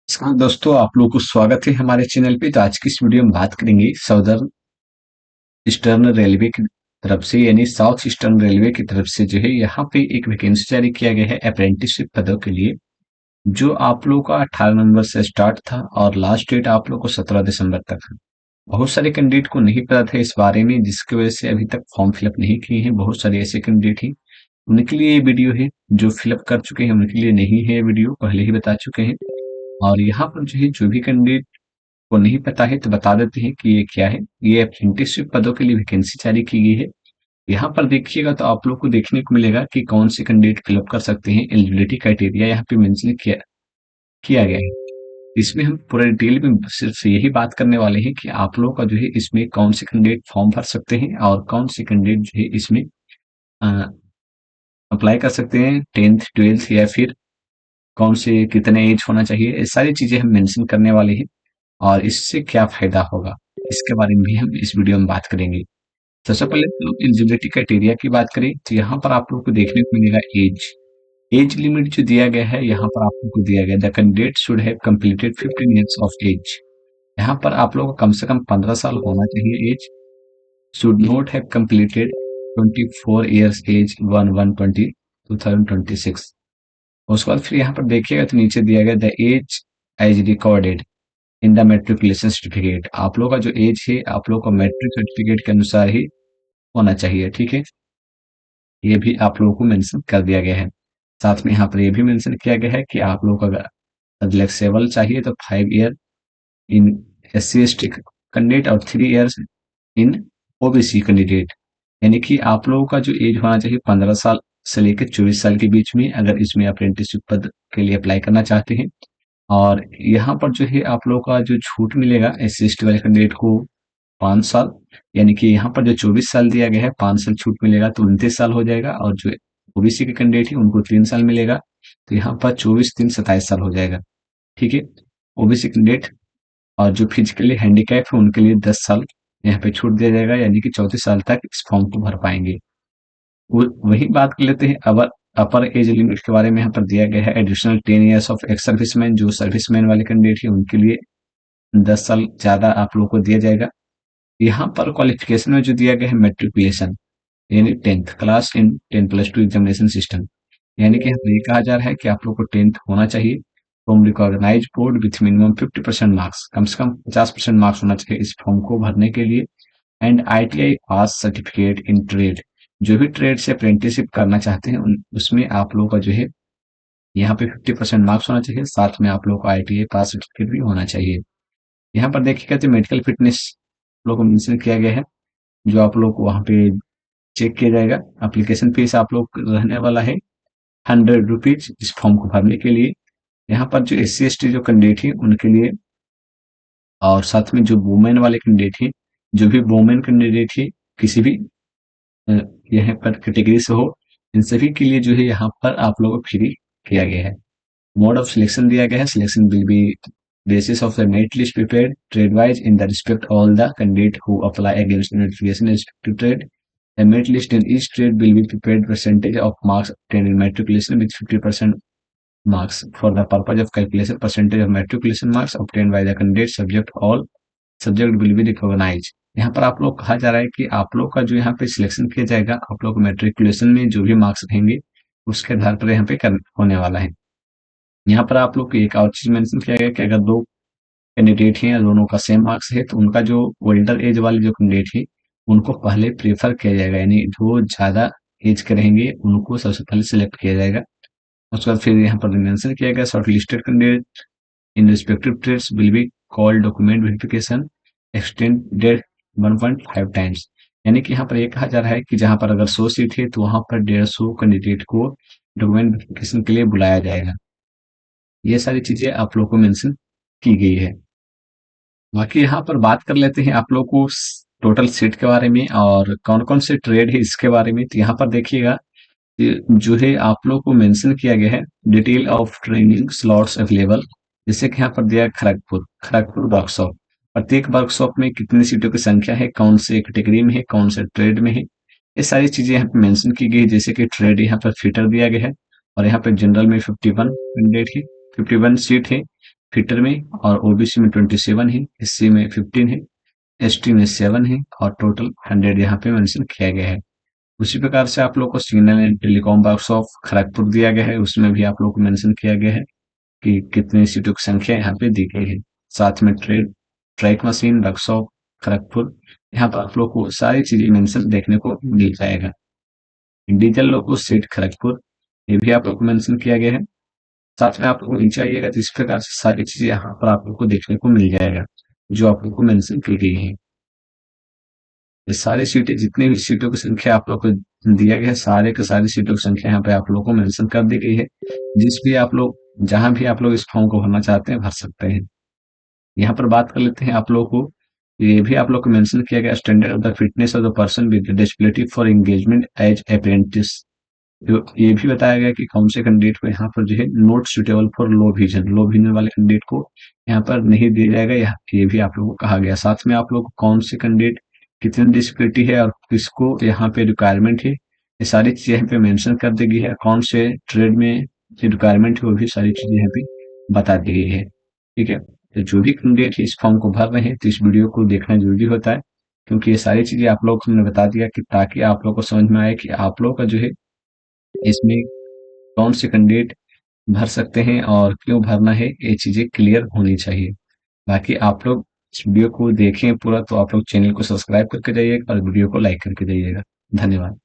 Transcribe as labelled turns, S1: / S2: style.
S1: नमस्कार दोस्तों, आप लोगों को स्वागत है हमारे चैनल पे। तो आज की इस वीडियो में बात करेंगे साउदर्न ईस्टर्न रेलवे की तरफ से यानी साउथ ईस्टर्न रेलवे की तरफ से जो है यहाँ पे एक वैकेंसी जारी किया गया है अप्रेंटिसशिप पदों के लिए, जो आप लोगों का 18 नवंबर से स्टार्ट था और लास्ट डेट आप लोगों को 17 दिसंबर तक है। बहुत सारे कैंडिडेट को नहीं पता था इस बारे में, जिसकी वजह से अभी तक फॉर्म फिलअप नहीं किए हैं। बहुत सारे ऐसे कैंडिडेट हैं, उनके लिए ये वीडियो है। जो फिलअप कर चुके हैं उनके लिए नहीं है, ये वीडियो पहले ही बता चुके हैं। और यहाँ पर जो है जो भी कैंडिडेट को नहीं पता है तो बता देते हैं कि ये क्या है। ये अप्रेंटिसशिप पदों के लिए वैकेंसी जारी की गई है। यहाँ पर देखिएगा तो आप लोग को देखने को मिलेगा कि कौन से कैंडिडेट फिलअप कर सकते हैं। एलिजिबिलिटी क्राइटेरिया यहाँ पे मेंशन किया किया गया है। इसमें हम पूरा डिटेल में सिर्फ यही बात करने वाले हैं कि आप लोगों का जो है इसमें कौन से कैंडिडेट फॉर्म भर सकते हैं और कौन से कैंडिडेट जो है इसमें अप्लाई कर सकते हैं, 10th 12th या फिर कौन से कितने एज होना चाहिए। ये सारी चीजें हम मेंशन करने वाले हैं और इससे क्या फायदा होगा, इसके बारे में भी हम इस वीडियो में बात करेंगे। सबसे पहले तो एलिजिबिलिटी क्राइटेरिया की बात करें तो यहाँ पर आप लोग को देखने को मिलेगा एज। एज लिमिट जो दिया गया है यहाँ पर आप लोग को दिया गया, the candidate should have completed 15 years of age. यहाँ पर आप लोग को कम से कम 15 साल होना चाहिए age. Should not have completed 24 years age 1/1/2026। उसके बाद फिर यहाँ पर देखिएगा तो नीचे दिया गया the age as recorded in the matriculation certificate. आप लोग का जो एज है आप लोग का मैट्रिक सर्टिफिकेट के अनुसार ही होना चाहिए, ठीक है। ये भी आप लोगों को मेंशन कर दिया गया है। साथ में यहाँ पर ये भी मेंशन किया गया है कि आप लोग को अगर फ्लेक्सिबल चाहिए तो 5 ईयर इन SC/ST कैंडिडेट और 3 ईयर्स इन OBC कैंडिडेट। यानी कि आप लोगों का जो एज होना चाहिए 15 साल से लेकर 24 साल के बीच में, अगर इसमें अप्रेंटिसशिप पद के लिए अप्लाई करना चाहते हैं। और यहाँ पर जो है आप लोगों का जो छूट मिलेगा SC/ST वाले कैंडिडेट को 5 साल, यानी कि यहाँ पर जो 24 साल दिया गया है 5 साल छूट मिलेगा तो 29 साल हो जाएगा। और जो OBC के कैंडिडेट है उनको 3 साल मिलेगा, तो यहाँ पर 24 3 27 साल हो जाएगा, ठीक है। OBC कैंडिडेट और जो फिजिकली हैंडीकैप है उनके लिए 10 साल यहाँ पे छूट दिया जाएगा, यानी कि 34 साल तक इस फॉर्म को भर पाएंगे। वही बात कर लेते हैं अबर अपर एज लिमिट के बारे में। यहाँ पर दिया गया है additional 10 years of ex serviceman. जो सर्विसमैन वाले कैंडिडेट है उनके लिए 10 साल ज्यादा आप लोगों को दिया जाएगा। यहाँ पर क्वालिफिकेशन में जो दिया गया है मेट्रिकुलेशन, यानी 10th class in 10+2 examination system. यानी कि ये कहा जा रहा है कि आप लोग को 10th होना चाहिए from recognise board with minimum 50% marks. कम से कम 50% मार्क्स होना चाहिए इस फॉर्म को भरने के लिए। And ITI pass certificate in trade. जो भी ट्रेड से अप्रेंटिसशिप करना चाहते हैं उसमें आप लोगों का जो है यहाँ पे 50% मार्क्स होना चाहिए। साथ में आप लोग को ITI पास सर्टिफिकेट भी होना चाहिए। यहाँ पर देखिएगा तो मेडिकल फिटनेस लोग को मेंशन किया गया है, जो आप लोग को वहाँ पे चेक किया जाएगा। एप्लीकेशन फीस आप लोग रहने वाला है 100 रुपीज इस फॉर्म को भरने के लिए। यहाँ पर जो SC/ST जो कैंडिडेट है उनके लिए, और साथ में जो वुमेन वाले कैंडिडेट है, जो भी वुमेन कैंडिडेट है किसी भी अ, यहाँ पर कैटेगरी से हो, इन सभी के लिए जो है यहाँ पर आप लोगों को फ्री किया गया है। मोड ऑफ सिलेक्शन दिया गया है, selection will be basis of the merit list prepared trade wise in the respect all the candidate who apply against the notification respective trade. The merit list in each trade will be prepared percentage of marks obtained in matriculation with 50% marks for the purpose of calculation percentage of matriculation marks obtained by the candidate subject all subject will be recognized। यहाँ पर आप लोग कहा जा रहा है कि आप लोग का जो यहाँ पे सिलेक्शन किया जाएगा, आप लोग मेट्रिकुलेशन में जो भी मार्क्स रहेंगे उसके आधार पर यहाँ पे होने वाला है। यहाँ पर आप लोग को एक और चीज मेंशन किया गया कि अगर दो कैंडिडेट हैं, दोनों का सेम मार्क्स है, तो उनका जो ओल्डर एज वाले जो कैंडिडेट है उनको पहले प्रेफर किया जाएगा, यानी जो ज्यादा एज के रहेंगे उनको सबसे पहले सिलेक्ट किया जाएगा। उसके बाद फिर यहाँ पर मेंशन किया गया shortlisted candidate in respective trades will be called document verification extended 1.5 times. यानी कि यहाँ पर ये कहा जा रहा है कि जहाँ पर अगर 100 सीट है तो वहां पर 150 कैंडिडेट को डॉक्यूमेंट वेरिफिकेशन के लिए बुलाया जाएगा। ये सारी चीजें आप लोग को मेंशन की गई है। बाकी यहाँ पर बात कर लेते हैं आप लोग को टोटल सीट के बारे में और कौन कौन से ट्रेड है इसके बारे में। तो यहाँ पर देखिएगा जो है आप लोग को मेंशन किया गया है detail of training slots available. जैसे कि यहाँ पर दिया है खड़गपुर खड़गपुर वर्कशॉप। प्रत्येक वर्कशॉप में कितनी सीटों की संख्या है, कौन से कैटेगरी में है, कौन से ट्रेड में है, ये सारी चीजें यहाँ पे मेंशन की गई है। जैसे कि ट्रेड यहाँ पर फिटर दिया गया है और यहाँ पे जनरल में 51 कैंडिडेट है, 51 सीट है। फिटर में, और ओबीसी में 27 है, एससी में 15 है, एसटी में 7 है, और टोटल 100 यहाँ पे मेंशन किया गया है। उसी प्रकार से आप लोग को signal and telecom works of Kharagpur दिया गया है, उसमें भी आप लोग को मेंशन किया गया है कि कितनी सीटों की संख्या यहाँ पे दी गई है। साथ में ट्रैक मशीन वर्कशॉप खड़गपुर, यहाँ पर आप लोग को सारी चीजें मेंशन देखने को मिल जाएगा। डीजल लोको सीट खड़गपुर, ये भी आप लोग को मेंशन किया गया है। साथ में आप लोग को नीचे आइएगा तो इस प्रकार से सारी चीजें यहाँ पर आप लोग को देखने को मिल जाएगा जो आप लोग को मेंशन की गई है। ये सारी सीटें, जितनी भी सीटों की संख्या आप लोग को दिया गया है, सारे के सारी सीटों की संख्या यहाँ पे आप लोग को मेंशन कर दी गई है। जिस भी आप लोग, जहां भी आप लोग इस फॉर्म को भरना चाहते हैं भर सकते हैं। यहाँ पर बात कर लेते हैं आप लोग को, ये भी आप लोग को मेंशन किया गया, standard of the fitness of the person with disability for engagement as apprentice. तो ये भी बताया गया कि कौन से कैंडिडेट को यहाँ पर जो है not suitable for low vision वाले कैंडिडेट को यहाँ पर नहीं दिया जाएगा, ये भी आप लोगों को कहा गया। साथ में आप लोग को कौन से कैंडिडेट कितनी डिसेबिलिटी है और किसको यहाँ पे रिक्वायरमेंट है, ये सारी चीजें यहाँ पे मेंशन कर दी गई है। कौन से ट्रेड में रिक्वायरमेंट है वो भी सारी चीजें यहाँ पे बता दी गई है। ठीक है, तो जो भी कैंडिडेट इस फॉर्म को भर रहे हैं तो इस वीडियो को देखना जरूरी होता है, क्योंकि ये सारी चीजें आप लोग को हमने बता दिया कि ताकि आप लोग को समझ में आए कि आप लोग का जो है इसमें कौन से कैंडिडेट भर सकते हैं और क्यों भरना है, ये चीजें क्लियर होनी चाहिए। बाकी आप लोग इस वीडियो को देखें पूरा तो आप लोग चैनल को सब्सक्राइब करके जाइएगा और वीडियो को लाइक करके जाइएगा। धन्यवाद।